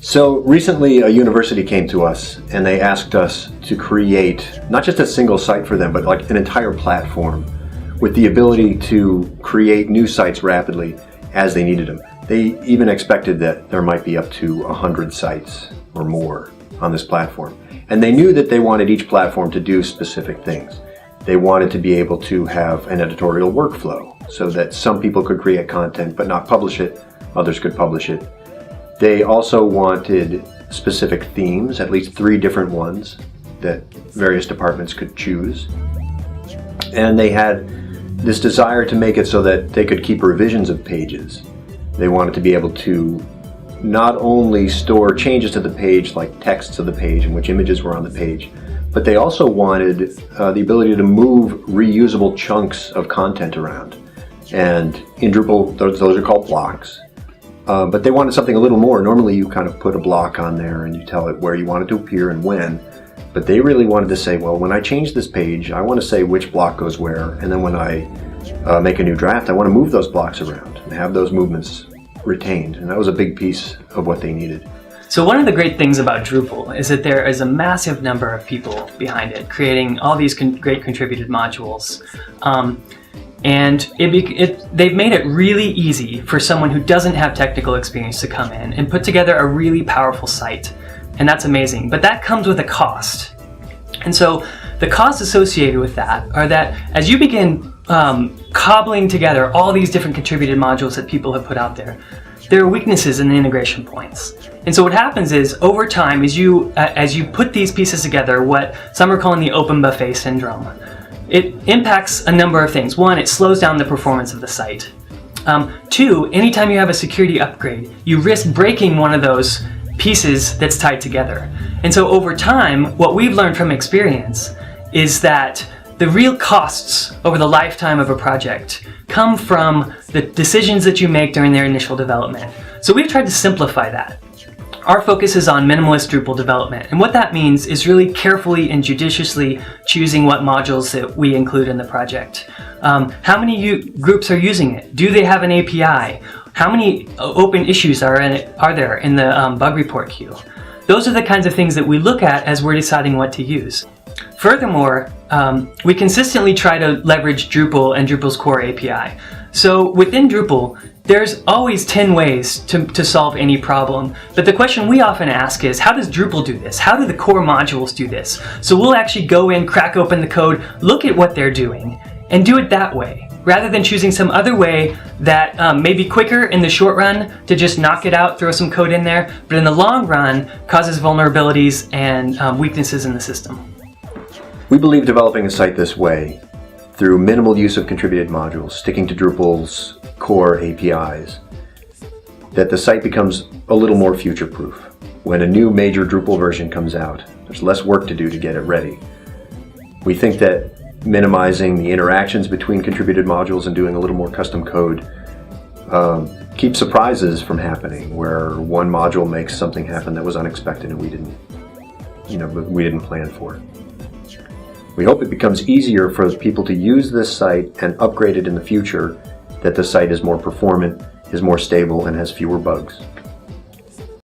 So recently a university came to us and they asked us to create not just a single site for them, but like an entire platform with the ability to create new sites rapidly as they needed them. They even expected that there might be up to 100 sites or more on this platform. And they knew that they wanted each platform to do specific things. They wanted to be able to have an editorial workflow so that some people could create content but not publish it, others could publish it. They also wanted specific themes, at least 3 different ones that various departments could choose. And they had this desire to make it so that they could keep revisions of pages. They wanted to be able to not only store changes to the page, like text to the page and which images were on the page, but they also wanted the ability to move reusable chunks of content around. And in Drupal, those are called blocks. But they wanted something a little more. Normally you kind of put a block on there and you tell it where you want it to appear and when. But they really wanted to say, well, when I change this page, I want to say which block goes where. And then when I make a new draft, I want to move those blocks around and have those movements retained. And that was a big piece of what they needed. So one of the great things about Drupal is that there is a massive number of people behind it, creating all these great contributed modules. And they've made it really easy for someone who doesn't have technical experience to come in and put together a really powerful site. And that's amazing. But that comes with a cost. And so the costs associated with that are that as you begin cobbling together all these different contributed modules that people have put out there, there are weaknesses in the integration points. And so what happens is, over time, as you put these pieces together, what some are calling the open buffet syndrome, it impacts a number of things. 1, it slows down the performance of the site. 2, anytime you have a security upgrade, you risk breaking one of those pieces that's tied together. And so over time, what we've learned from experience is that the real costs over the lifetime of a project come from the decisions that you make during their initial development. So we've tried to simplify that. Our focus is on minimalist Drupal development, and what that means is really carefully and judiciously choosing what modules that we include in the project. How many groups are using it? Do they have an API? How many open issues are there in the bug report queue? Those are the kinds of things that we look at as we're deciding what to use. Furthermore, we consistently try to leverage Drupal and Drupal's core API. So within Drupal, there's always 10 ways to solve any problem. But the question we often ask is, how does Drupal do this? How do the core modules do this? So we'll actually go in, crack open the code, look at what they're doing, and do it that way, rather than choosing some other way that may be quicker in the short run to just knock it out, throw some code in there, but in the long run causes vulnerabilities and weaknesses in the system. We believe developing a site this way, through minimal use of contributed modules, sticking to Drupal's core APIs, that the site becomes a little more future-proof. When a new major Drupal version comes out, there's less work to do to get it ready. We think that minimizing the interactions between contributed modules and doing a little more custom code keeps surprises from happening, where one module makes something happen that was unexpected and we didn't plan for it. We hope it becomes easier for people to use this site and upgrade it in the future, that the site is more performant, is more stable, and has fewer bugs.